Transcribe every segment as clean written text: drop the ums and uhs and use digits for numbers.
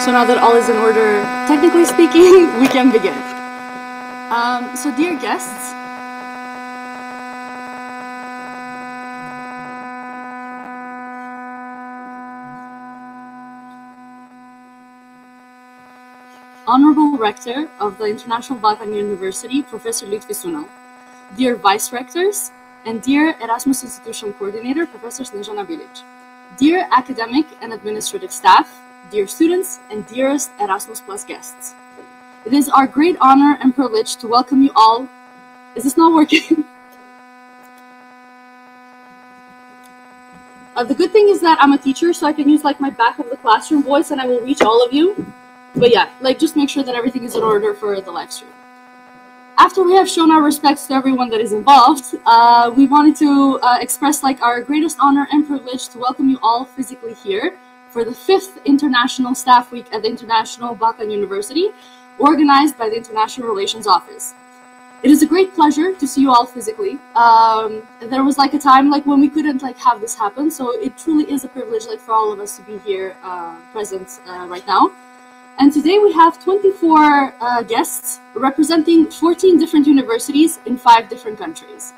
So now that all is in order, technically speaking, we can begin. So dear guests, Honorable Rector of the International Balkan University, Professor Lütfi Sunal, dear Vice Rectors, and dear Erasmus Institution Coordinator, Professor Snezhana Bilic, dear academic and administrative staff, dear students, and dearest Erasmus Plus guests. It is our great honor and privilege to welcome you all. Is this not working? The good thing is that I'm a teacher, so I can use like my back of the classroom voice and I will reach all of you. But yeah, like just make sure that everything is in order for the live stream. After we have shown our respects to everyone that is involved, we wanted to express like our greatest honor and privilege to welcome you all physically here for the 5th International Staff Week at the International Balkan University, organized by the International Relations Office. It is a great pleasure to see you all physically. There was like a time like when we couldn't like have this happen, so it truly is a privilege like for all of us to be here present right now. And today we have 24 guests representing 14 different universities in 5 different countries.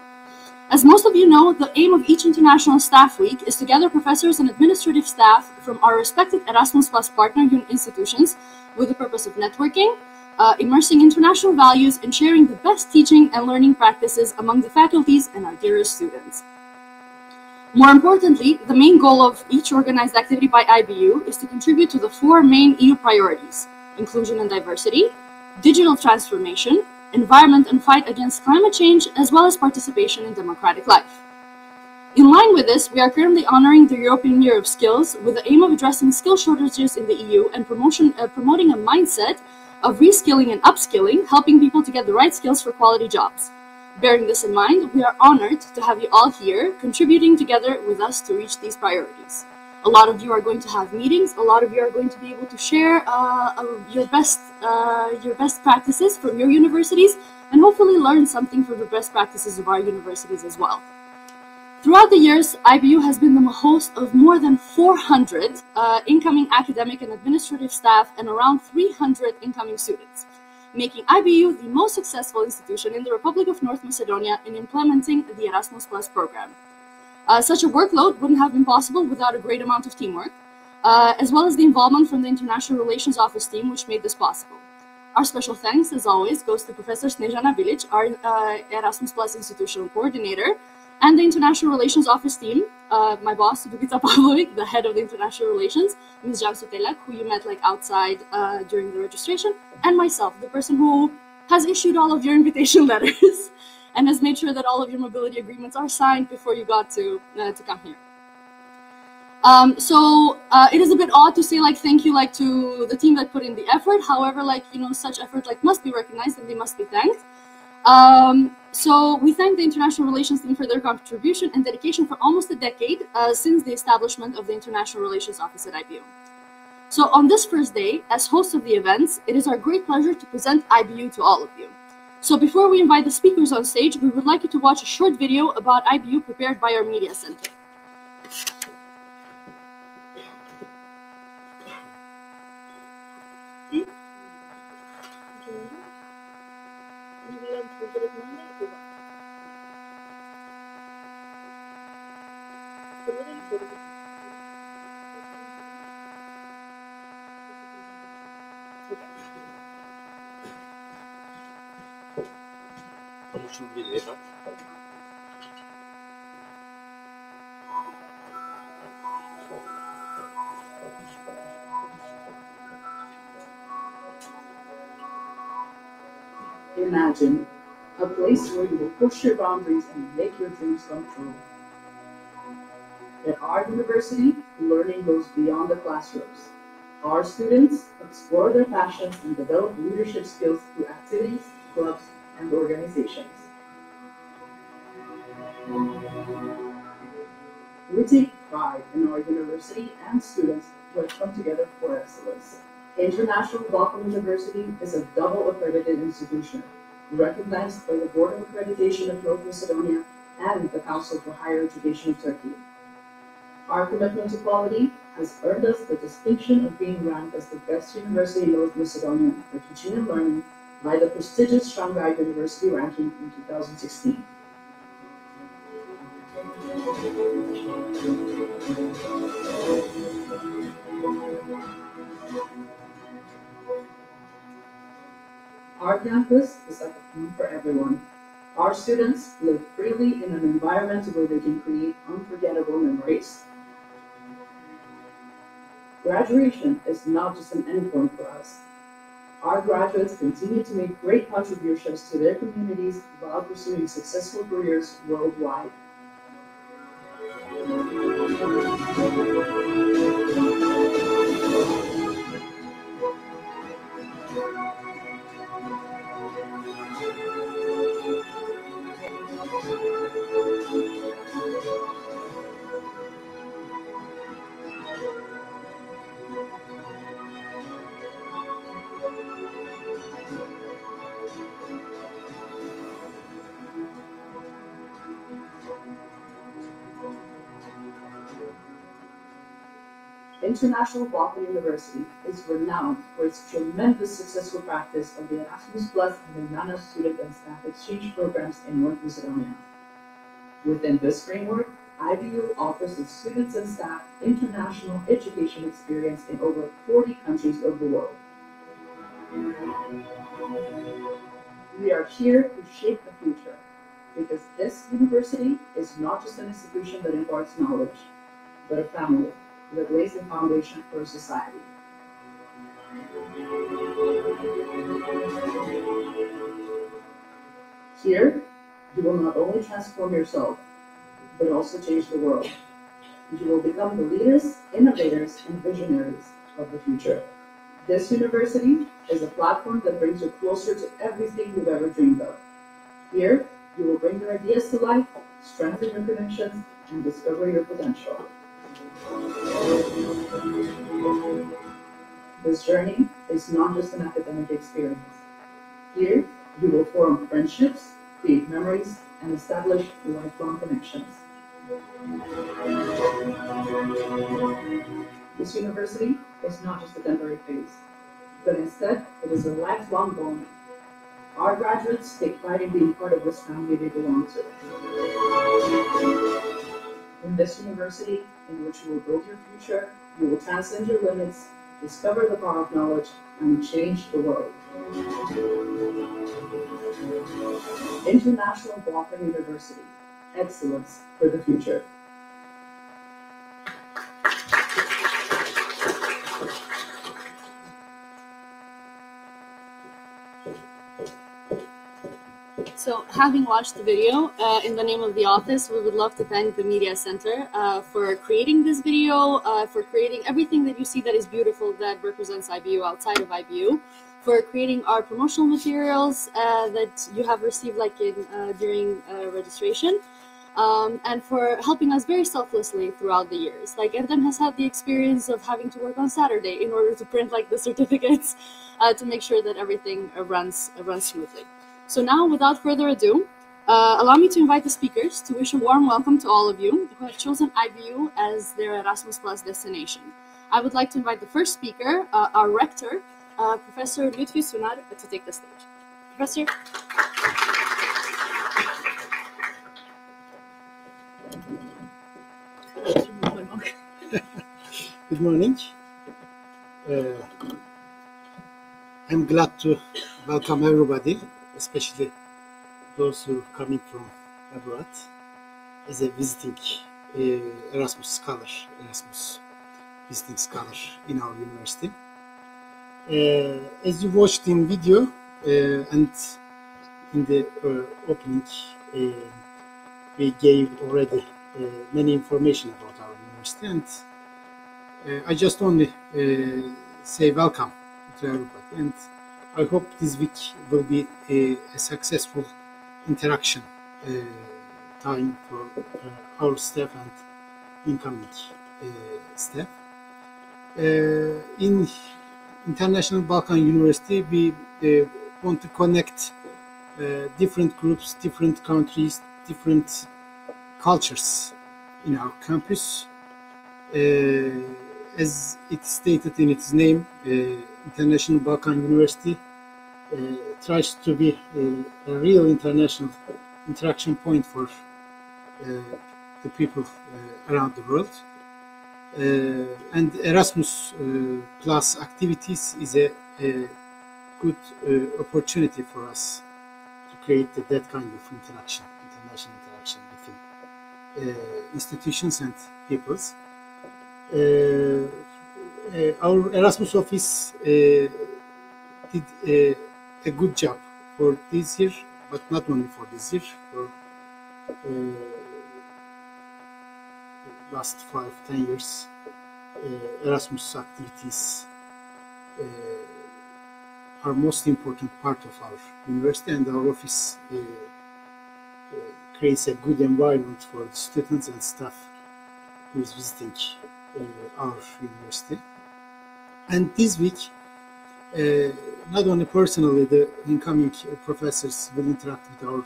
As most of you know, the aim of each International Staff Week is to gather professors and administrative staff from our respected Erasmus Plus partner institutions with the purpose of networking, immersing international values, and sharing the best teaching and learning practices among the faculties and our dearest students. More importantly, the main goal of each organized activity by IBU is to contribute to the 4 main EU priorities: inclusion and diversity, digital transformation, environment and fight against climate change, as well as participation in democratic life. In line with this, we are currently honoring the European Year of Skills with the aim of addressing skill shortages in the EU and promoting a mindset of reskilling and upskilling, helping people to get the right skills for quality jobs. Bearing this in mind, we are honored to have you all here, contributing together with us to reach these priorities. A lot of you are going to have meetings. A lot of you are going to be able to share your best practices from your universities, and hopefully learn something from the best practices of our universities as well. Throughout the years, IBU has been the host of more than 400 incoming academic and administrative staff and around 300 incoming students, making IBU the most successful institution in the Republic of North Macedonia in implementing the Erasmus Plus program. Such a workload wouldn't have been possible without a great amount of teamwork, as well as the involvement from the International Relations Office team, which made this possible. Our special thanks, as always, goes to Professor Snezhana Bilic, our Erasmus Plus institutional coordinator, and the International Relations Office team, my boss, Dubica Pavlovic, the head of the International Relations, Ms. Jan Sotelak, who you met like outside during the registration, and myself, the person who has issued all of your invitation letters and has made sure that all of your mobility agreements are signed before you got to come here. It is a bit odd to say like thank you like to the team that put in the effort. However, like such effort like must be recognized and they must be thanked. So we thank the International Relations team for their contribution and dedication for almost a decade since the establishment of the International Relations Office at IBU. So on this first day, as host of the events, it is our great pleasure to present IBU to all of you. So before we invite the speakers on stage, we would like you to watch a short video about IBU prepared by our media center. Imagine a place where you will push your boundaries and make your dreams come true. At our university, learning goes beyond the classrooms. Our students explore their passions and develop leadership skills through activities, clubs, and organizations. We take pride in our university and students who have come together for excellence. International Balkan University is a double accredited institution, recognized by the Board of Accreditation of North Macedonia and the Council for Higher Education of Turkey. Our commitment to quality has earned us the distinction of being ranked as the best university in North Macedonia for teaching and learning by the prestigious Shanghai University ranking in 2016. Our campus is like a home for everyone. Our students live freely in an environment where they can create unforgettable memories. Graduation is not just an endpoint for us. Our graduates continue to make great contributions to their communities while pursuing successful careers worldwide. International Balkan University is renowned for its tremendous successful practice of the Erasmus Plus and Banana student and staff exchange programs in North Macedonia. Within this framework, IBU offers its students and staff international education experience in over 40 countries of the world. We are here to shape the future, because this university is not just an institution that imparts knowledge, but a family that lays the foundation for a society. Here, you will not only transform yourself, but also change the world. You will become the leaders, innovators, and visionaries of the future. This university is a platform that brings you closer to everything you've ever dreamed of. Here, you will bring your ideas to life, strengthen your connections, and discover your potential. This journey is not just an academic experience. Here, you will form friendships, create memories, and establish lifelong connections. This university is not just a temporary phase, but instead, it is a lifelong bond. Our graduates take pride in being part of this family they belong to. In this university, in which you will build your future, you will transcend your limits, discover the power of knowledge, and change the world. International Balkan University, excellence for the future. So, having watched the video, in the name of the office, we would love to thank the Media Center for creating this video, for creating everything that you see that is beautiful that represents IBU outside of IBU, for creating our promotional materials that you have received during registration, and for helping us very selflessly throughout the years. Like Erdem has had the experience of having to work on Saturday in order to print the certificates to make sure that everything runs smoothly. So now, without further ado, allow me to invite the speakers to wish a warm welcome to all of you who have chosen IBU as their Erasmus Plus destination. I would like to invite the first speaker, our rector, Professor Lütfi Sunar, to take the stage. Professor. Good morning. I'm glad to welcome everybody, especially those who are coming from abroad as a visiting Erasmus visiting scholar in our university. As you watched in video and in the opening, we gave already many information about our university, and I just only say welcome to everybody, and I hope this week will be a successful interaction time for our staff and incoming staff. In International Balkan University, we want to connect different groups, different countries, different cultures in our campus. as it's stated in its name, International Balkan University tries to be a real international interaction point for the people around the world. And Erasmus Plus activities is a good opportunity for us to create that kind of interaction, international interaction between institutions and peoples. Our Erasmus office did a good job for this year, but not only for this year, for last 5-10 years. Erasmus activities are most important part of our university, and our office creates a good environment for the students and staff who is visiting our university. And this week, not only personally the incoming professors will interact with our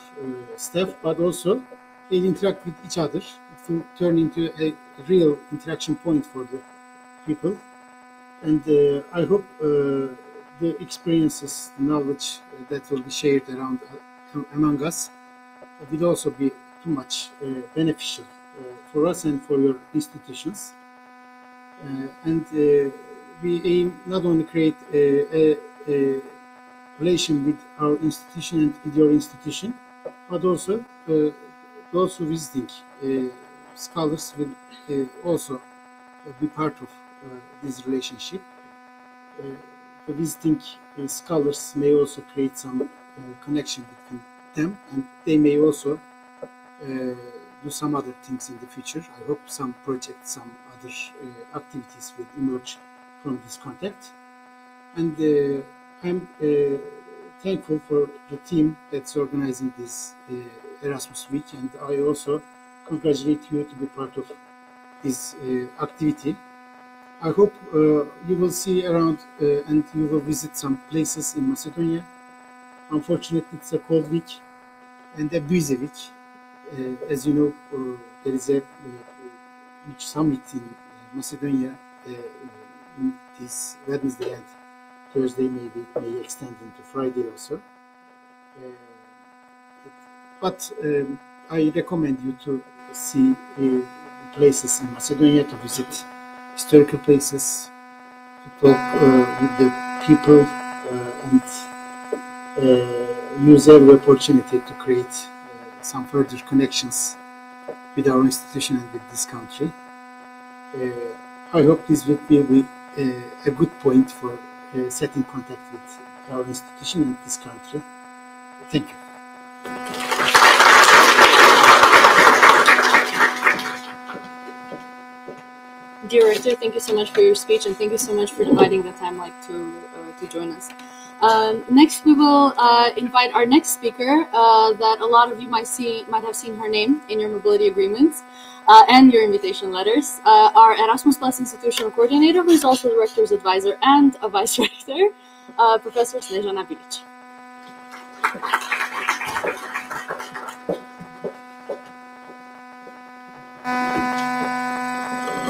staff, but also they interact with each other. It will turn into a real interaction point for the people. And I hope the experiences, the knowledge that will be shared around among us will also be too much beneficial for us and for your institutions. And we aim not only create a relation with our institution and with your institution, but also those who visiting scholars will also be part of this relationship. The visiting scholars may also create some connection between them, and they may also do some other things in the future. I hope some projects, some other activities will emerge from this contact. And I'm thankful for the team that's organizing this Erasmus Week, and I also congratulate you to be part of this activity. I hope you will see around and you will visit some places in Macedonia. Unfortunately, it's a cold week and a busy week. As you know, there is a huge summit in Macedonia in this Wednesday and Thursday, maybe it may extend into Friday also. But I recommend you to see places in Macedonia, to visit historical places, to talk with the people, and use every opportunity to create some further connections with our institution and with this country. I hope this will be a good point for setting contact with our institution and this country. Thank you. Dear Rector, thank you so much for your speech, and thank you so much for dividing the time to join us. Next, we will invite our next speaker that a lot of you might have seen her name in your mobility agreements and your invitation letters. Our Erasmus Plus Institutional Coordinator, who is also the Rector's Advisor and a Vice Rector, Professor Snežana Bilić.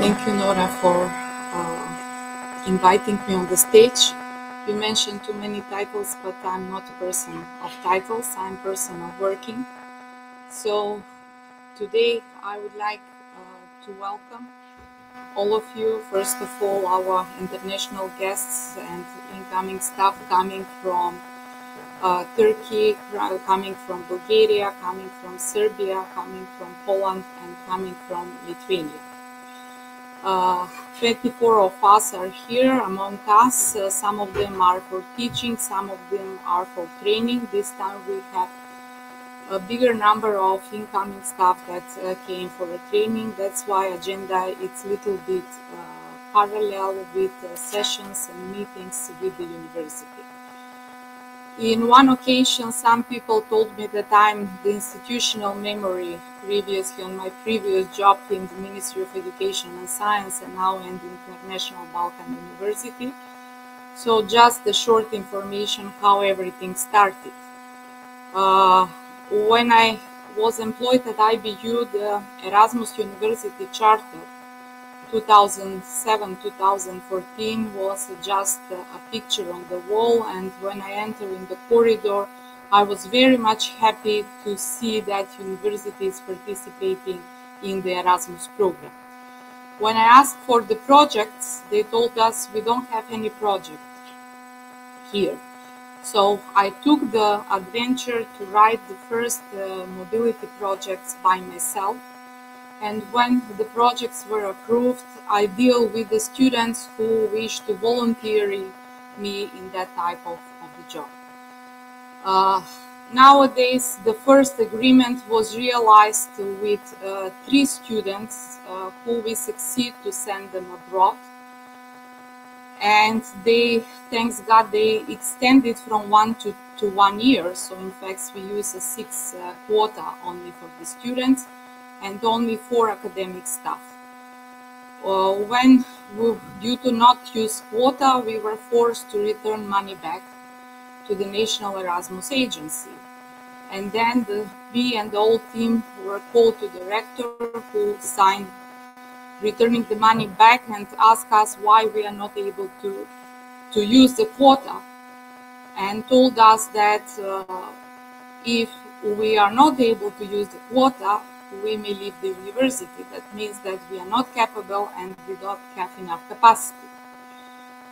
Thank you, Nora, for inviting me on the stage. You mentioned too many titles, but I'm not a person of titles. I'm a person of working. So today I would like to welcome all of you. First of all, our international guests and incoming staff coming from Turkey, coming from Bulgaria, coming from Serbia, coming from Poland, and coming from Lithuania. 24 of us are here among us. Some of them are for teaching, some of them are for training. This time we have a bigger number of incoming staff that came for a training. That's why agenda is a little bit parallel with sessions and meetings with the university. In one occasion, some people told me that I'm the institutional memory previously on my previous job in the Ministry of Education and Science, and now in the International Balkan University. So just the short information how everything started. When I was employed at IBU, the Erasmus University Charter 2007-2014 was just a picture on the wall, and when I entered in the corridor, I was very much happy to see that university is participating in the Erasmus program. When I asked for the projects, they told us we don't have any project here. So I took the adventure to write the first mobility projects by myself. And when the projects were approved, I deal with the students who wish to volunteer me in that type of the job. Nowadays, the first agreement was realized with 3 students who we succeed to send them abroad. And they, thanks God, they extended from 1 to 1 year. So in fact, we use a 6 quota only for the students and only 4 academic staff. When due to not use quota, we were forced to return money back to the National Erasmus Agency. And then we and the whole team were called to the rector, who signed returning the money back and asked us why we are not able to use the quota, and told us that if we are not able to use the quota, we may leave the university. That means that we are not capable and we don't have enough capacity.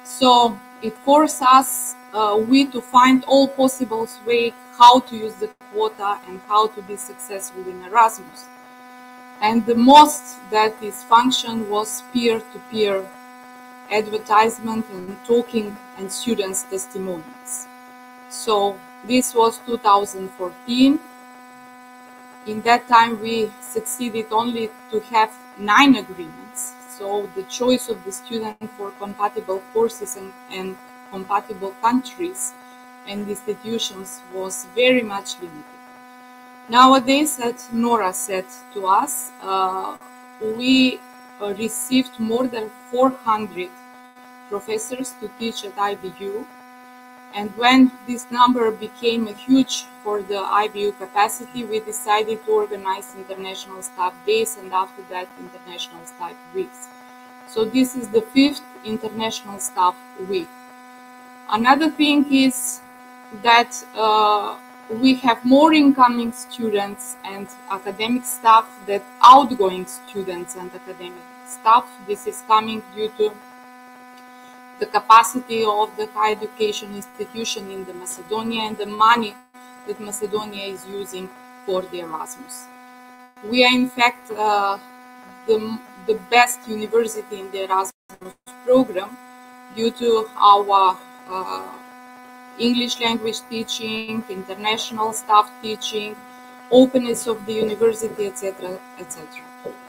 So it forced us to find all possible ways how to use the quota and how to be successful in Erasmus. And the most that is function was peer-to-peer advertisement and talking and students' testimonials. So this was 2014. In that time, we succeeded only to have 9 agreements. So the choice of the student for compatible courses and compatible countries and institutions was very much limited. Nowadays, as Nora said to us, we received more than 400 professors to teach at IBU. And when this number became huge for the IBU capacity, we decided to organize International Staff Days and after that International Staff Weeks. So this is the 5th International Staff Week. Another thing is that we have more incoming students and academic staff than outgoing students and academic staff. This is coming due to the capacity of the higher education institution in the Macedonia and the money that Macedonia is using for the Erasmus. We are in fact the best university in the Erasmus program due to our English language teaching, international staff teaching, openness of the university, etc., etc.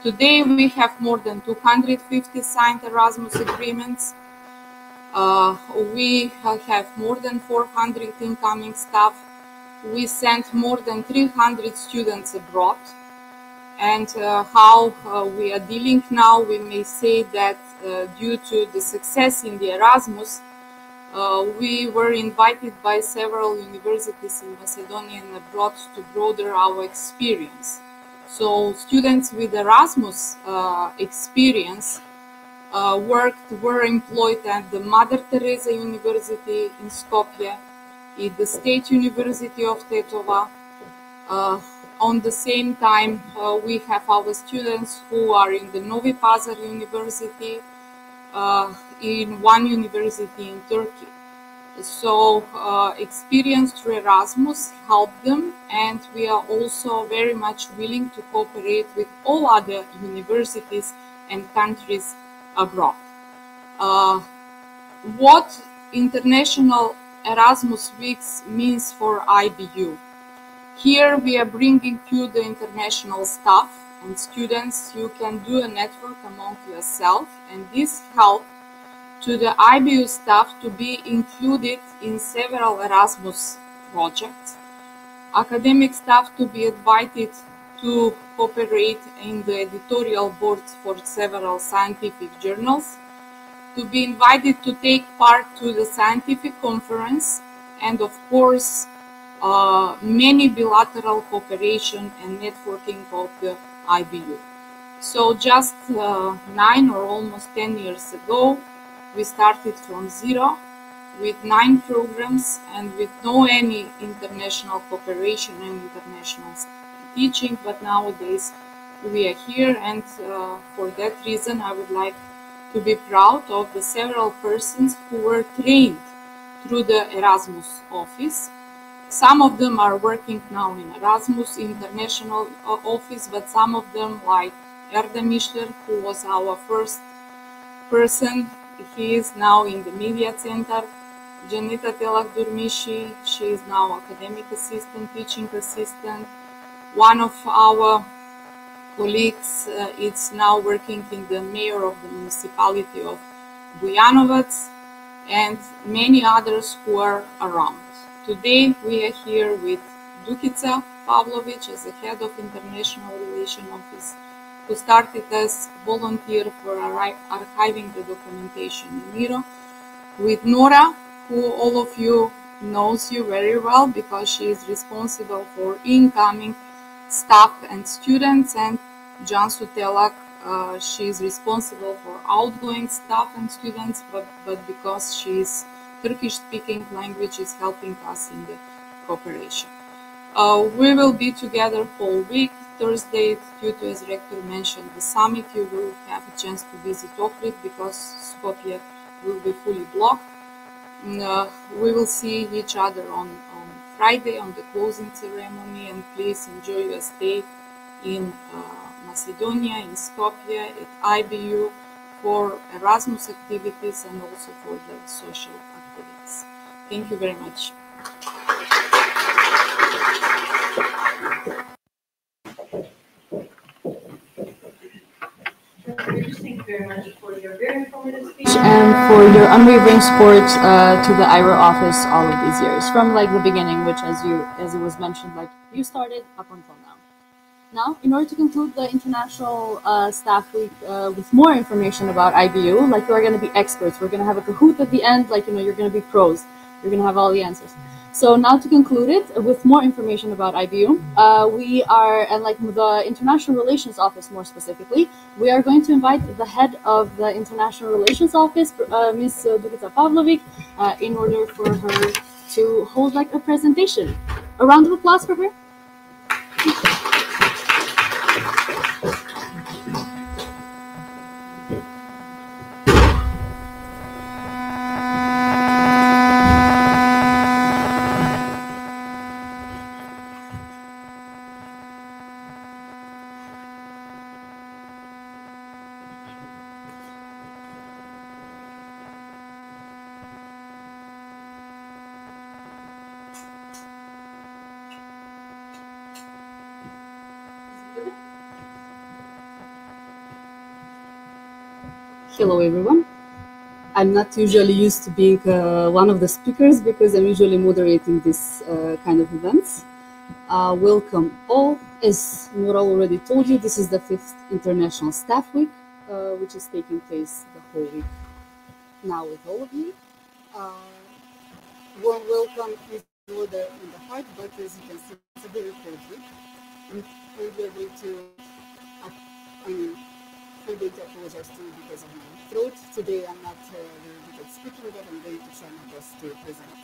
Today we have more than 250 signed Erasmus agreements. We have more than 400 incoming staff. We sent more than 300 students abroad. And how we are dealing now, we may say that due to the success in the Erasmus, we were invited by several universities in Macedonia and abroad to broaden our experience. So students with Erasmus experience were employed at the Mother Teresa University in Skopje, at the State University of Tetova. On the same time, we have our students who are in the Novi Pazar University, in one university in Turkey. So experience through Erasmus helped them, and we are also very much willing to cooperate with all other universities and countries abroad. What International Erasmus Weeks means for IBU. Here we are bringing you the international staff and students. You can do a network among yourself, and this helps to the IBU staff to be included in several Erasmus projects, academic staff to be invited to cooperate in the editorial boards for several scientific journals, to be invited to take part to the scientific conference, and of course many bilateral cooperation and networking of the IBU. So just 9 or almost 10 years ago, we started from zero with 9 programs and with no any international cooperation and international teaching, but nowadays we are here, and for that reason I would like to be proud of the several persons who were trained through the Erasmus office. Some of them are working now in Erasmus international office, but some of them, like Erde Mischler, who was our first person, he is now in the media center. Janita Telak Durmishi, she is now academic assistant, teaching assistant. One of our colleagues is now working in the mayor of the municipality of Bujanovac, and many others who are around. Today we are here with Dukica Pavlovic as the head of International Relations Office, who started as volunteer for archiving the documentation in Miro, with Nora, who all of you knows you very well because she is responsible for incoming staff and students, and Cansu Telak, she is responsible for outgoing staff and students, but because she is Turkish speaking language is helping us in the cooperation. We will be together whole week. Thursday, due to, as rector mentioned, the summit, you will have a chance to visit Ohrid because Skopje will be fully blocked. We will see each other on Friday on the closing ceremony, and please enjoy your stay in Macedonia, in Skopje, at IBU for Erasmus activities and also for the social activities. Thank you very much. Thank you very much for your very informative speech and for your unwavering support to the IRA office all of these years, from like the beginning, which as it was mentioned, like you started up until now. Now, in order to conclude the International Staff Week with more information about IBU, like you are going to be experts. We're going to have a Kahoot at the end, like, you know, you're going to be pros. You're going to have all the answers. So now to conclude it, with more information about IBU, we are, and like the International Relations Office more specifically, we are going to invite the head of the International Relations Office, Ms. Dukica Pavlovic, in order for her to hold like a presentation. A round of applause for her. Hello everyone. I'm not usually used to being one of the speakers because I'm usually moderating this kind of events. Welcome all. As Nora already told you, this is the 5th International Staff Week, which is taking place the whole week now with all of you. Warm welcome is more in the heart, but as you can see, it's a very cold week. And we're going to, I'm going to apologize to you because of my throat. Today I'm not very good at speaking, but I'm going to try my best to present.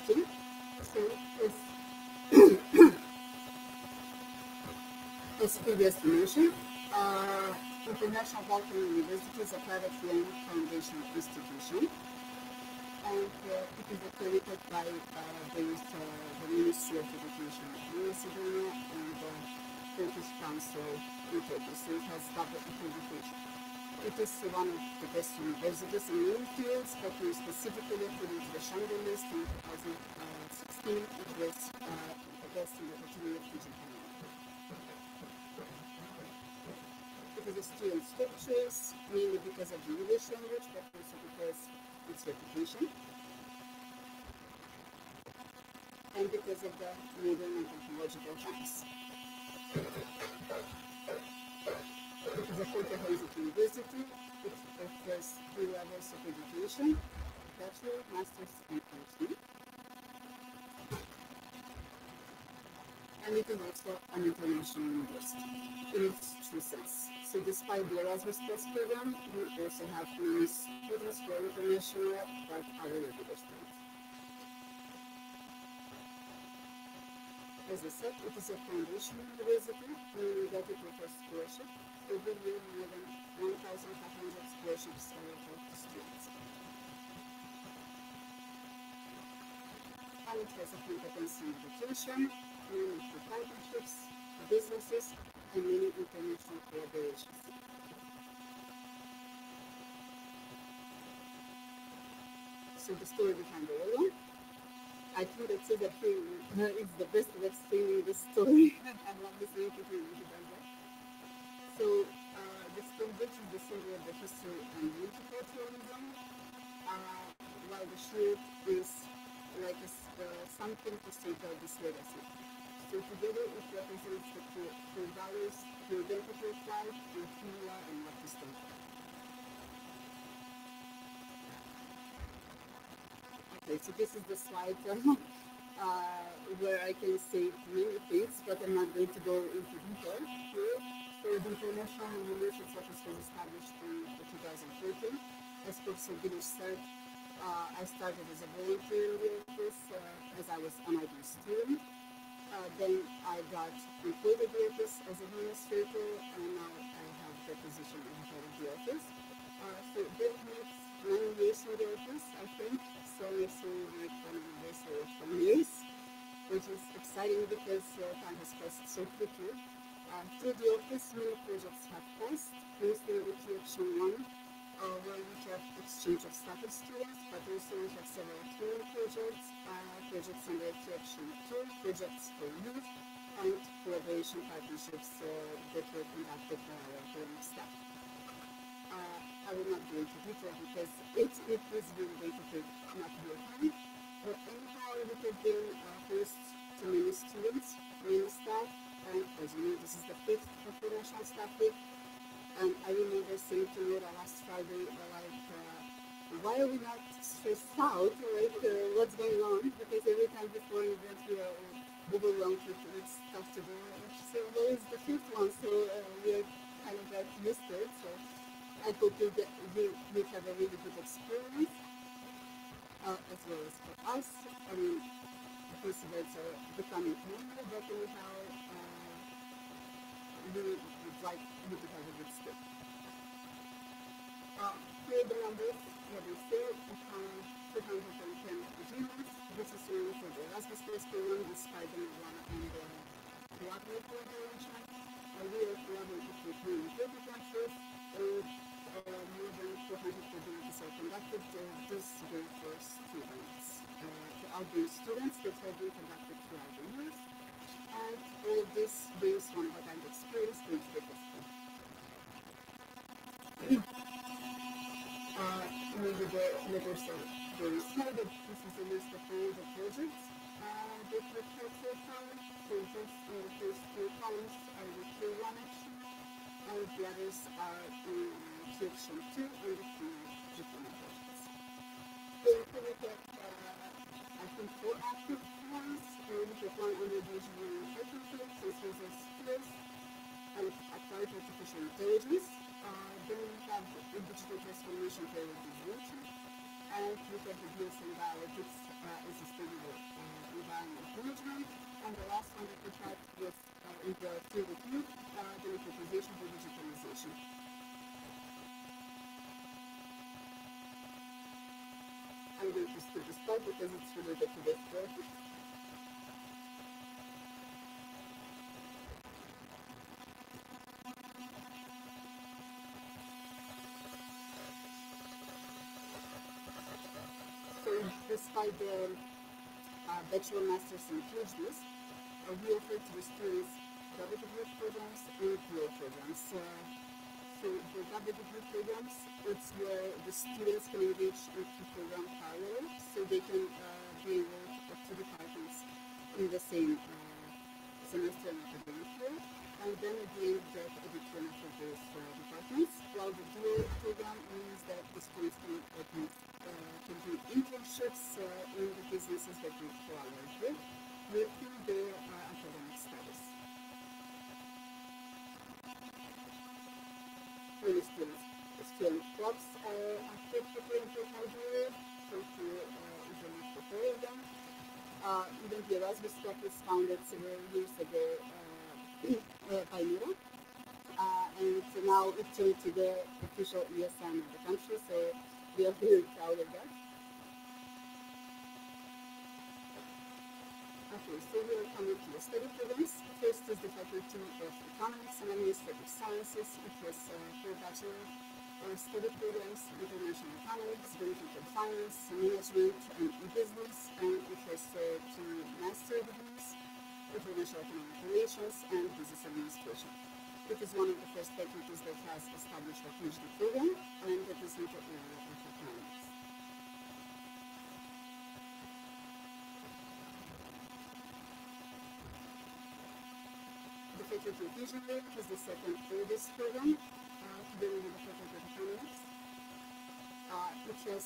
Okay, so as previously mentioned, International Balkan University is a privately owned foundation institution, and it is accredited by the Ministry of Education in Macedonia and the Turkish Council in Turkey, so it has double accreditation. It is one of the best universities in many fields, but more specifically according to the Shanghai list in 2016, it was the best in the category of teaching. It is a student choice, mainly because of the English language, but also because its reputation, and because of the modern and technological times. It is a comprehensive university. It offers 3 levels of education, bachelor, master's, and PhD. And it is also an international university in its true sense. So despite the Erasmus Plus program, we also have many students who are international, but other regular students. As I said, it is a foundation university, meaning that it offers scholarship. Every year, more than 1,500 scholarships are offered to students. And it has a competence in education, meaningful partnerships, businesses, and many international collaborations. So the story behind the logo, I think that Cesar is the best at explaining the story. I love listening to him when he does that. So the Stonebridge is the symbol of the history and multiculturalism, while the shield is like something to safeguard this legacy. So together it represents the core values, the identity of life, and who we are and what we stand for. Okay, so this is the slide where I can say many things, but I'm not going to go into detail here. So the International Relations Office was established in 2014. As Professor Gilish said, I started as a volunteer in the office as I was an IB student. Then I got employed at the office as administrator, and now I have the position of head of the office. So that makes 9 years in the office, I think. So it's like 1 years or 20 years, which is exciting because time has passed so quickly. Through the office, many projects have passed, mostly the Key Action 1, where we have exchange of staff with students, but also we have several training projects, projects under Key Action 2, projects for youth, and collaboration partnerships that were conducted by our training staff. I will not go into detail because it is really going to take not your time. But anyhow, we have been host to many students, many staff, and as you know, this is the 5th International Staff Week. And I remember saying to Laura last Friday, why are we not stressed out? What's going on? Because every time before an event, we are overwhelmed with stuff to do. And she said, well, it's the 5th one, so we are kind of got used to it. So I hope you have a really good experience, as well as for us. I mean, these events are becoming normal, but anyhow, we would like you to have a good stay. Here are the numbers that we see. We have 210 agreements. This is only for the Erasmus Plus program, despite the Milano and the collaborative arrangement. We are collaborating with many 30 countries, and more than 400 activities are conducted. This will for students, to outgoing students that have been conducted throughout the years. And all of this based on what I've experienced with the festival. Maybe the letters are very small, but this is a list of all the projects that we have so far. So just in the first 2 columns are the Q1 action, and the others are in Q-Action 2 and the 3 different projects. So we have, I think, 4 active ones. We have one under the engineering and technical, so uses skills and applied artificial intelligence. Then we have the digital transformation prioritization, and we have the business and bioethics and sustainable environment management. And the last one that we had was in the field of youth, the democratization for digitalization. I'm going to skip this part because it's related to this project. So despite the bachelor, master's, and PhDs, we offer to the students double degree programs and PhD programs. So for double degree programs, it's where the students can engage in the program parallel, so they can be enrolled at 2 departments in the same semester and academic year. and then again get a diploma for both departments, while the dual program means that the students can do internships in the businesses that we collaborate with their academic studies. Many student clubs are active for Nigeria, so to implement the four of them. Even the Erasmus Club was founded several years ago by Mira, and so now it turned to the official ESM of the country, so we are very proud of that. Okay, so we are coming to the study programs. First is the Faculty of Economics and Administrative Sciences. It was for bachelor study programs, international economics, governmental finance, management, and business, and it was two master degrees, international economic relations, and business administration. It is one of the first faculties that has established a PhD program, and that is in the area of economics. The Faculty of Engineering is the second oldest program, together with the Faculty of Economics. It has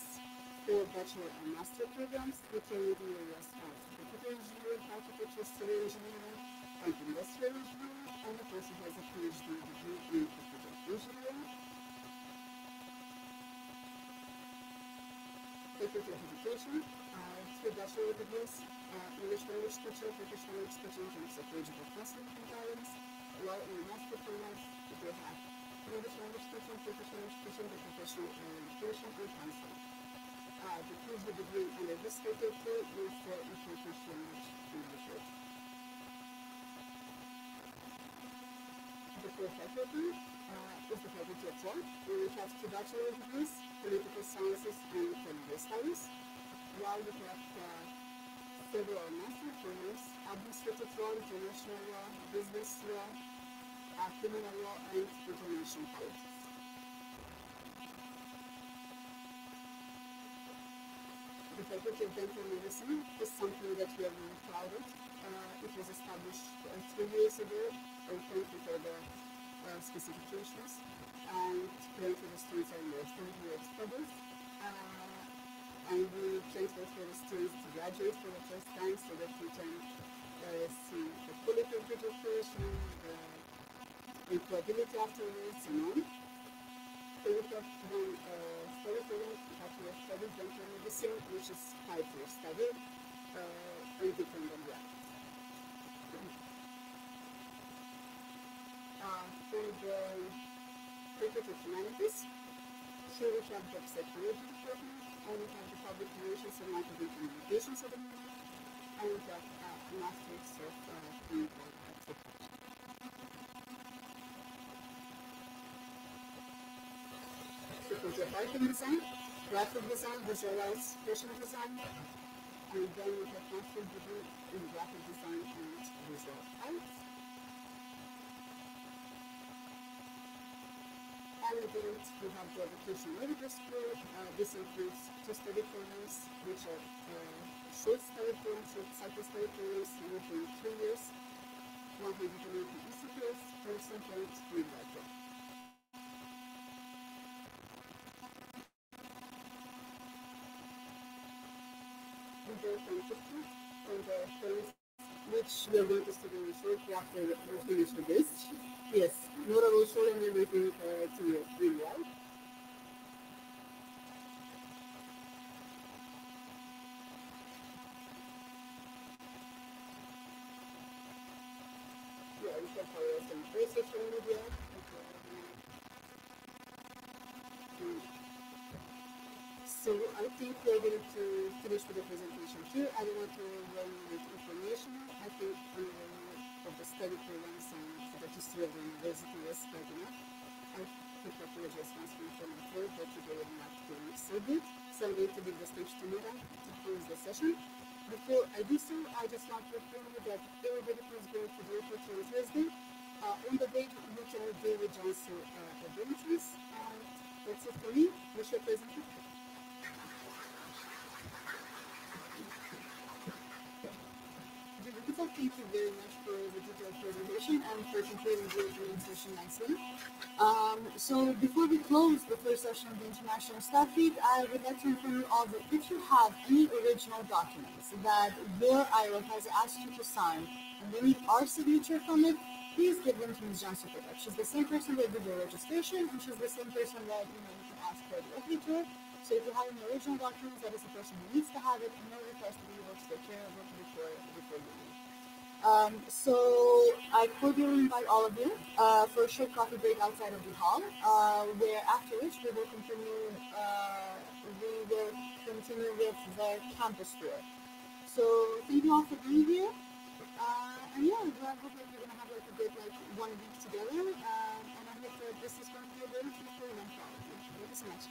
four bachelor and master programs, which are in the areas of computer engineering, architecture, civil engineering, and industrial engineering, and it also has a PhD degree in computer engineering. Faculty of Education, three bachelor degrees, English language teacher, Turkish language teaching, and psychological counseling and guidance, while in the master programs, it will have English language teaching, Turkish language teaching, and professional education and counseling. The PhD degree under this faculty is in Turkish language and literature. The fourth faculty is the Faculty of Law, where we have two bachelor degrees, political sciences and legal studies, while we have several master programs, administrative law, international law, business law, criminal law, and international politics. The Faculty of Dental Medicine is something that we are really proud of. It was established 3 years ago, and currently for the specifications, and currently the students are in their third year of studies. And we plan for the students to graduate for the first time so that we can see the quality of education, the employability afterwards, and on. So we have one study program, Faculty of Studies, Dental Medicine, which is 5-year study, independent grad. For the Faculty of Humanities, here we have the psychology department, and we have the public relations and marketing communications at the moment, and we have masters of clinical psychology. Faculty of Art and Design, graphic design, visual arts, fashion design, and then we have master's degree in graphic design and visual arts. And then we have the vocational medical school. This includes 2 study programs, which are short study programs, short cycle study programs within 3 years, 180 ECPS, person point, midwifery. We go from 50 from the first, which we are going to study shortly after we finish with this. Yes, Nora will show them everything to you really well. Yeah, we can follow us on social media. So I think we are going to finish with the presentation here. I don't want to run with information. I think of the study programs and the history of the university was quite enough. I think I apologize once more for my throat, but today I'm not feeling so good. So I'm going to give the stage to Mira to close the session. Before I do so, I just want to inform you that everybody who is going to do it on Thursday, on the day you can do with Johnson abilities. And that's it for me. Wish you a pleasant week. Did you also thank you very much for the detailed presentation and for concluding the opening session nicely. So before we close the first session of the International Staff Week, I would like to inform you all that if you have any original documents that your IRO has asked you to sign and they need our signature from it, please give them to Ms. Johnson. She's the same person that did your registration, and she's the same person that you can ask for directly to her. So if you have any original documents, that is the person who needs to have it, and no request to be able to take care of it before you leave. So I cordially invite all of you for a short coffee break outside of the hall, where after which we will continue with the campus tour. So thank you all for being here. And yeah, I hope that you're gonna have like a good 1 week together. And I hope that this is going to be a very fruitful month for all of you. Thank you so much.